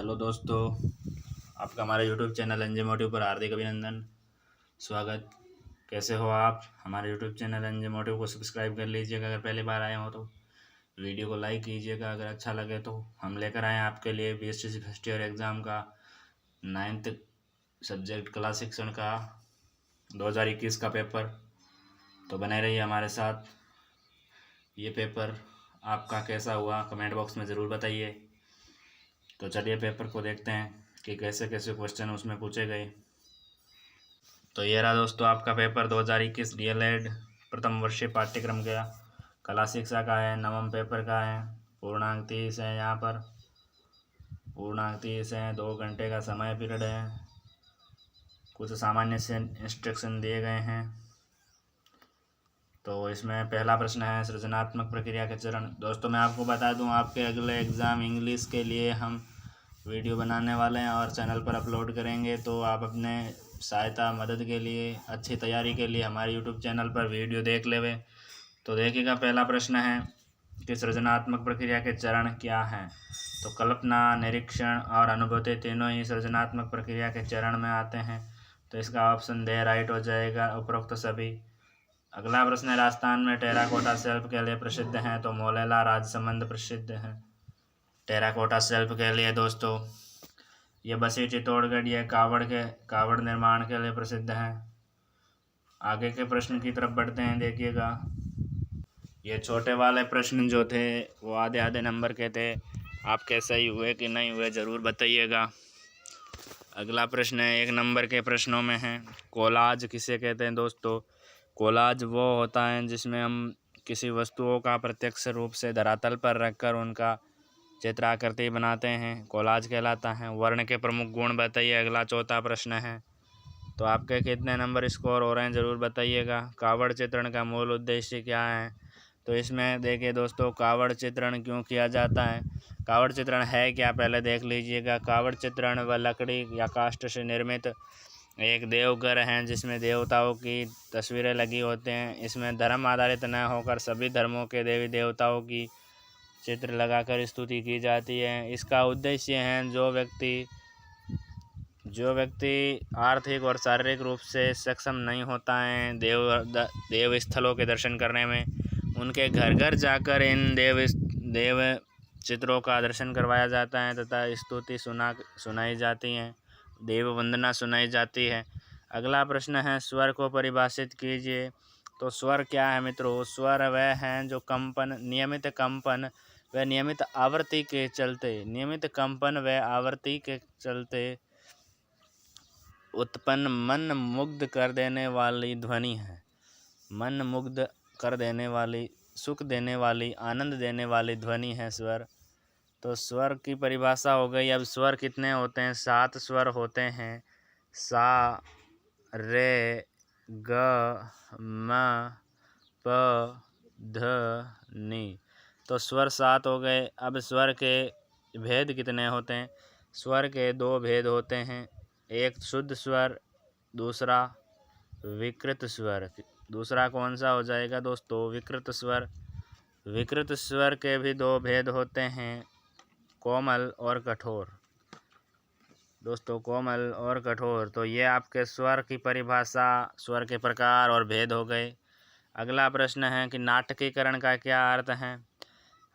Hello दोस्तों, आपका हमारे यूट्यूब चैनल एनजे मोटिव पर हार्दिक अभिनंदन, स्वागत। कैसे हो आप? हमारे यूट्यूब चैनल एनजे मोटिव को सब्सक्राइब कर लीजिएगा अगर पहली बार आए हो तो। वीडियो को लाइक कीजिएगा अगर अच्छा लगे तो। हम लेकर आए हैं आपके लिए बीएसटीसी फर्स्ट ईयर एग्ज़ाम का 9th सब्जेक्ट कला शिक्षण का 2021 का पेपर। तो बने रहिए हमारे साथ। ये पेपर आपका कैसा हुआ कमेंट बॉक्स में ज़रूर बताइए। तो चलिए पेपर को देखते हैं कि कैसे कैसे क्वेश्चन उसमें पूछे गए। तो ये रहा दोस्तों आपका पेपर 2021 डीएलएड प्रथम वर्षीय पाठ्यक्रम का कला शिक्षा का है। नवम पेपर का है। पूर्णांक 30 है। यहाँ पर पूर्णांक 30 है। 2 घंटे का समय पीरियड है। कुछ सामान्य से इंस्ट्रक्शन दिए गए हैं। तो इसमें पहला प्रश्न है सृजनात्मक प्रक्रिया के चरण। दोस्तों मैं आपको बता दूं, आपके अगले एग्ज़ाम इंग्लिश के लिए हम वीडियो बनाने वाले हैं और चैनल पर अपलोड करेंगे। तो आप अपने सहायता मदद के लिए, अच्छी तैयारी के लिए हमारे यूट्यूब चैनल पर वीडियो देख लेवे। तो देखिएगा, पहला प्रश्न है कि सृजनात्मक प्रक्रिया के चरण क्या हैं। तो कल्पना, निरीक्षण और अनुभूति तीनों ही सृजनात्मक प्रक्रिया के चरण में आते हैं। तो इसका ऑप्शन दे राइट हो जाएगा, उपरोक्त सभी। अगला प्रश्न है राजस्थान में टेराकोटा शिल्प के लिए प्रसिद्ध हैं। तो मोलेला राजसमंद प्रसिद्ध है टेराकोटा शिल्प के लिए। दोस्तों ये बसी चित्तौड़गढ़ ये कावड़ निर्माण के लिए प्रसिद्ध है। आगे के प्रश्न की तरफ बढ़ते हैं। देखिएगा, ये छोटे वाले प्रश्न जो थे वो आधे आधे नंबर के थे। आपके सही हुए कि नहीं हुए ज़रूर बताइएगा। अगला प्रश्न है 1 नंबर के प्रश्नों में है कोलाज किसे कहते हैं। दोस्तों कोलाज वो होता है जिसमें हम किसी वस्तुओं का प्रत्यक्ष रूप से धरातल पर रखकर उनका चित्राकृति बनाते हैं, कोलाज कहलाता है। वर्ण के प्रमुख गुण बताइए, अगला चौथा प्रश्न है। तो आपके कितने नंबर स्कोर हो रहे हैं ज़रूर बताइएगा। कावड़ चित्रण का मूल उद्देश्य क्या है। तो इसमें देखिए दोस्तों, कावड़ चित्रण क्यों किया जाता है, कावड़ चित्रण है क्या, पहले देख लीजिएगा। कावड़ चित्रण व लकड़ी या काष्ठ से निर्मित एक देवघर हैं जिसमें देवताओं की तस्वीरें लगी होते हैं। इसमें धर्म आधारित न होकर सभी धर्मों के देवी देवताओं की चित्र लगाकर स्तुति की जाती है। इसका उद्देश्य है जो व्यक्ति आर्थिक और शारीरिक रूप से सक्षम नहीं होता है देव स्थलों के दर्शन करने में, उनके घर घर जाकर इन देव चित्रों का दर्शन करवाया जाता है तथा स्तुति सुनाई जाती है, देव वंदना सुनाई जाती है। अगला प्रश्न है स्वर को परिभाषित कीजिए। तो स्वर क्या है मित्रों, स्वर वह हैं जो कंपन, नियमित कंपन व नियमित आवृत्ति के चलते उत्पन्न मन मुग्ध कर देने वाली ध्वनि है। मन मुग्ध कर देने वाली, सुख देने वाली, आनंद देने वाली ध्वनि है स्वर। तो स्वर की परिभाषा हो गई। अब स्वर कितने होते हैं, 7 स्वर होते हैं। सा, रे, ग, म, प, ध, नी। तो स्वर 7 हो गए। अब स्वर के भेद कितने होते हैं। स्वर के 2 भेद होते हैं, एक शुद्ध स्वर, दूसरा विकृत स्वर। दूसरा कौन सा हो जाएगा दोस्तों, विकृत स्वर। विकृत स्वर के भी 2 भेद होते हैं, कोमल और कठोर। दोस्तों कोमल और कठोर। तो ये आपके स्वर की परिभाषा, स्वर के प्रकार और भेद हो गए। अगला प्रश्न है कि नाटकीकरण का क्या अर्थ है।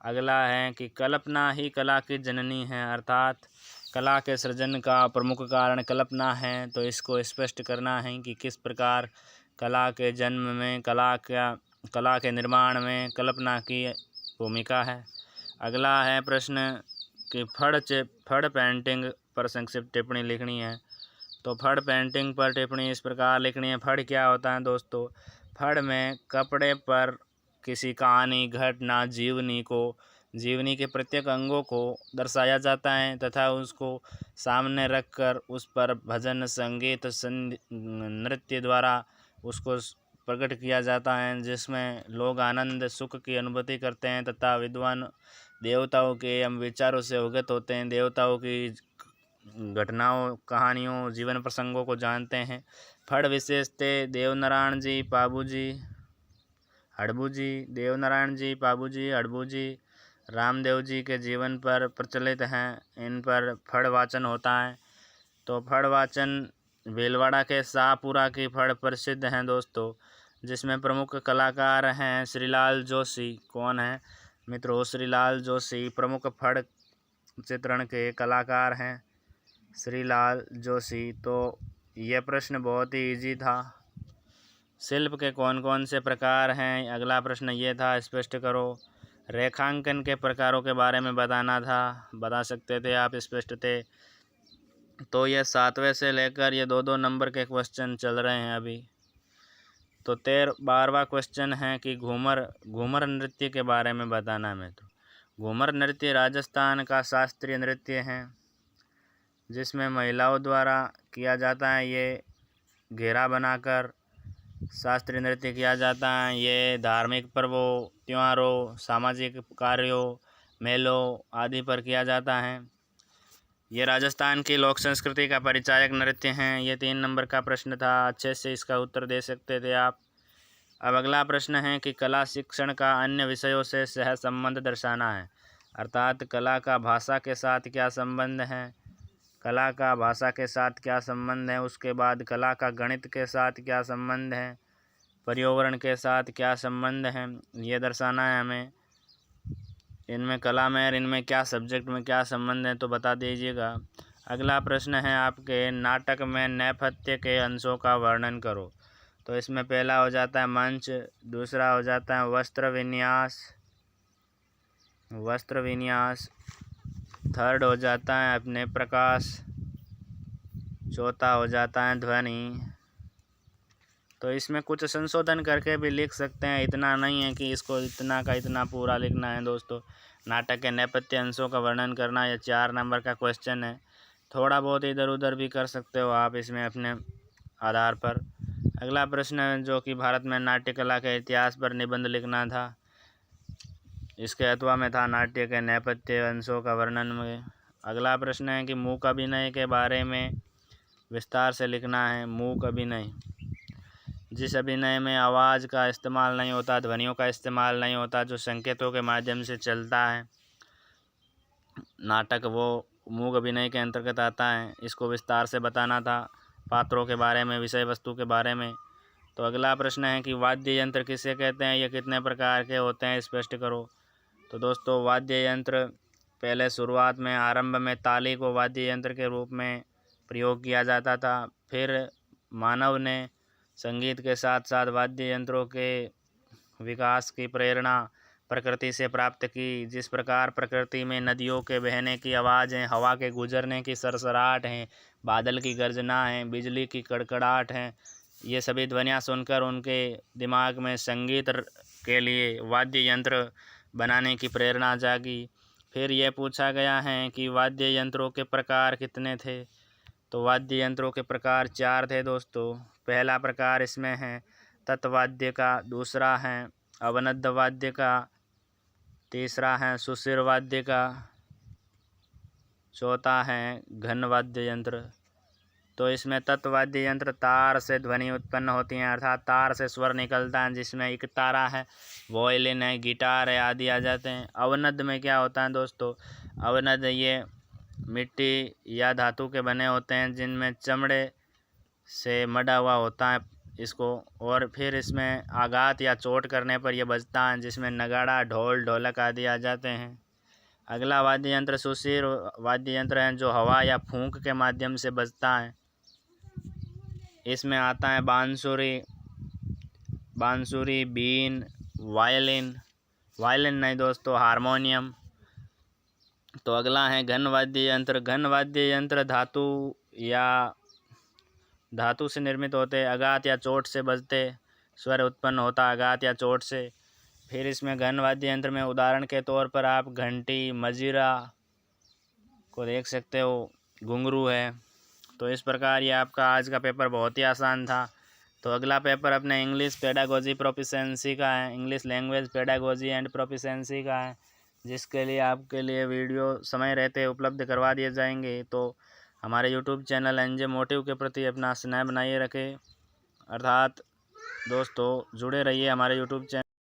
अगला है कि कल्पना ही कला की जननी है, अर्थात कला के सृजन का प्रमुख कारण कल्पना है। तो इसको स्पष्ट करना है कि किस प्रकार कला के जन्म में, कला के निर्माण में कल्पना की भूमिका है। अगला है प्रश्न कि फड़ पेंटिंग पर संक्षिप्त टिप्पणी लिखनी है। तो फड़ पेंटिंग पर टिप्पणी इस प्रकार लिखनी है। फड़ क्या होता है दोस्तों, फड़ में कपड़े पर किसी कहानी, घटना, जीवनी के प्रत्येक अंगों को दर्शाया जाता है तथा उसको सामने रखकर उस पर भजन, संगीत, नृत्य द्वारा उसको प्रकट किया जाता है, जिसमें लोग आनंद, सुख की अनुभूति करते हैं तथा विद्वान देवताओं के एवं विचारों से अवगत होते हैं, देवताओं की घटनाओं, कहानियों, जीवन प्रसंगों को जानते हैं। फड़ विशेषते देवनारायण जी, पाबू जी, हड़बू जी, देवनारायण जी, पाबू जी, हड़बू जी, रामदेव जी के जीवन पर प्रचलित हैं। इन पर फड़ वाचन होता है। तो फड़ वाचन भीलवाड़ा के शाहपुरा की फड़ प्रसिद्ध हैं दोस्तों, जिसमें प्रमुख कलाकार हैं श्रीलाल जोशी। कौन है मित्रों? श्रीलाल जोशी प्रमुख फड़ चित्रण के कलाकार हैं, श्रीलाल जोशी। तो यह प्रश्न बहुत ही इजी था। शिल्प के कौन कौन से प्रकार हैं? अगला प्रश्न ये था, स्पष्ट करो। रेखांकन के प्रकारों के बारे में बताना था, बता सकते थे आप, स्पष्ट थे। तो ये 7वें से लेकर ये 2-2 नंबर के क्वेश्चन चल रहे हैं अभी। तो 12वां क्वेश्चन है कि घूमर नृत्य के बारे में बताना है। तो घूमर नृत्य राजस्थान का शास्त्रीय नृत्य है, जिसमें महिलाओं द्वारा किया जाता है। ये घेरा बनाकर शास्त्रीय नृत्य किया जाता है। ये धार्मिक पर्वों, त्योहारों, सामाजिक कार्यों, मेलों आदि पर किया जाता है। ये राजस्थान की लोक संस्कृति का परिचायक नृत्य हैं। ये 3 नंबर का प्रश्न था, अच्छे से इसका उत्तर दे सकते थे आप। अब अगला प्रश्न है कि कला शिक्षण का अन्य विषयों से सह संबंध दर्शाना है, अर्थात कला का भाषा के साथ क्या संबंध है, कला का भाषा के साथ क्या संबंध है, उसके बाद कला का गणित के साथ क्या संबंध है, पर्यावरण के साथ क्या संबंध है, ये दर्शाना है हमें। इनमें कला में और इनमें क्या सब्जेक्ट में क्या संबंध है, तो बता दीजिएगा। अगला प्रश्न है आपके, नाटक में नेपथ्य के अंशों का वर्णन करो। तो इसमें पहला हो जाता है मंच, दूसरा हो जाता है वस्त्र विन्यास, थर्ड हो जाता है अपने प्रकाश, चौथा हो जाता है ध्वनि। तो इसमें कुछ संशोधन करके भी लिख सकते हैं, इतना नहीं है कि इसको इतना का इतना पूरा लिखना है दोस्तों। नाटक के नेपथ्य अंशों का वर्णन करना, यह 4 नंबर का क्वेश्चन है। थोड़ा बहुत इधर उधर भी कर सकते हो आप इसमें अपने आधार पर। अगला प्रश्न है जो कि भारत में नाट्य कला के इतिहास पर निबंध लिखना था। इसके अथवा में था नाट्य के नेपथ्य अंशों का वर्णन में। अगला प्रश्न है कि मूक अभिनय के बारे में विस्तार से लिखना है। मूक अभिनय, जिस अभिनय में आवाज़ का इस्तेमाल नहीं होता, ध्वनियों का इस्तेमाल नहीं होता, जो संकेतों के माध्यम से चलता है नाटक, वो मूक अभिनय के अंतर्गत आता है। इसको विस्तार से बताना था, पात्रों के बारे में, विषय वस्तु के बारे में। तो अगला प्रश्न है कि वाद्य यंत्र किसे कहते हैं, ये कितने प्रकार के होते हैं, स्पष्ट करो। तो दोस्तों वाद्य यंत्र पहले शुरुआत में आरंभ में ताली को वाद्य यंत्र के रूप में प्रयोग किया जाता था। फिर मानव ने संगीत के साथ साथ वाद्य यंत्रों के विकास की प्रेरणा प्रकृति से प्राप्त की। जिस प्रकार प्रकृति में नदियों के बहने की आवाज़ है, हवा के गुजरने की सरसराहट है, बादल की गर्जना है, बिजली की कड़कड़ाहट है, ये सभी ध्वनियाँ सुनकर उनके दिमाग में संगीत के लिए वाद्य यंत्र बनाने की प्रेरणा जागी। फिर ये पूछा गया है कि वाद्य यंत्रों के प्रकार कितने थे। तो वाद्य यंत्रों के प्रकार 4 थे दोस्तों। पहला प्रकार इसमें है तत्वाद्य का, दूसरा है अवनद्ध वाद्य का, तीसरा है सुशिर वाद्य का, चौथा है घन वाद्य यंत्र। तो इसमें तत्वाद्य यंत्र तार से ध्वनि उत्पन्न होती हैं, अर्थात तार से स्वर निकलता है, जिसमें एक तारा है, वॉयलिन है, गिटार है आदि आ जाते हैं। अवनद्ध में क्या होता है दोस्तों? अवनद्ध ये मिट्टी या धातु के बने होते हैं, जिनमें चमड़े से मढ़ा हुआ होता है इसको, और फिर इसमें आघात या चोट करने पर यह बजता है, जिसमें नगाड़ा, ढोल, ढोलक आदि आ जाते हैं। अगला वाद्य यंत्र सुशिर वाद्य यंत्र है, जो हवा या फूंक के माध्यम से बजता है। इसमें आता है बांसुरी, बीन, वायलिन नहीं दोस्तों, हारमोनियम। तो अगला है घन वाद्य यंत्र। घन वाद्य यंत्र धातु से निर्मित होते, आघात या चोट से बजते, स्वर उत्पन्न होता आघात या चोट से। फिर इसमें घन वाद्य यंत्र में उदाहरण के तौर पर आप घंटी, मजीरा को देख सकते हो, घुंघरू है। तो इस प्रकार ये आपका आज का पेपर बहुत ही आसान था। तो अगला पेपर अपने इंग्लिश पेडागोजी प्रोफिशिएंसी का है, English language pedagogy and proficiency का है, जिसके लिए आपके लिए वीडियो समय रहते उपलब्ध करवा दिए जाएंगे। तो हमारे यूट्यूब चैनल एनजे मोटिव के प्रति अपना स्नेह बनाए रखें, अर्थात दोस्तों जुड़े रहिए हमारे यूट्यूब चैनल।